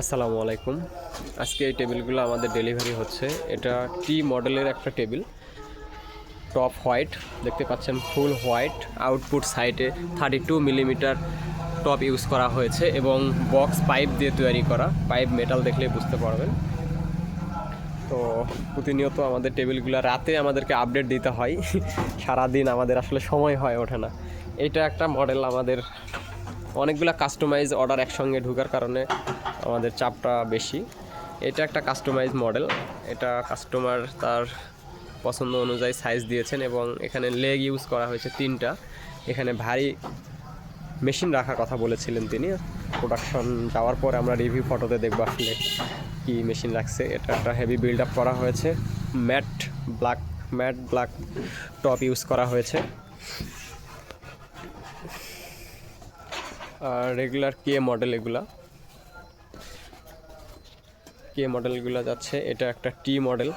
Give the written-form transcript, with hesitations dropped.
আসসালামু আলাইকুম। আজকে এই টেবিলগুলো আমাদের ডেলিভারি হচ্ছে। এটা টি মডেলের একটা টেবিল, টপ হোয়াইট দেখতে পাচ্ছেন, ফুল হোয়াইট। আউটপুট সাইডে 32 মিলিমিটার টপ ইউজ করা হয়েছে এবং বক্স পাইপ দিয়ে তৈরি করা। পাইপ মেটাল দেখলেই বুঝতে পারবেন। তো প্রতিনিয়ত আমাদের টেবিলগুলো রাতে আমাদেরকে আপডেট দিতে হয়, সারাদিন আমাদের আসলে সময় হয়ে ওঠে না। এটা একটা মডেল, আমাদের অনেকগুলো কাস্টমাইজ অর্ডার একসঙ্গে ঢোকার কারণে আমাদের চাপটা বেশি। এটা একটা কাস্টমাইজ মডেল। এটা কাস্টমার তার পছন্দ অনুযায়ী সাইজ দিয়েছেন এবং এখানে লেগ ইউজ করা হয়েছে 3টা। এখানে ভারী মেশিন রাখার কথা বলেছিলেন তিনি। প্রোডাকশন যাওয়ার পরে আমরা রিভিউ ফটোতে দেখবো আসলে কি মেশিন রাখছে। এটা একটা হেভি বিল্ড আপ করা হয়েছে। ম্যাট ব্ল্যাক টপ ইউজ করা হয়েছে। আর রেগুলার কে মডেলগুলো যাচ্ছে। এটা একটা টি মডেল।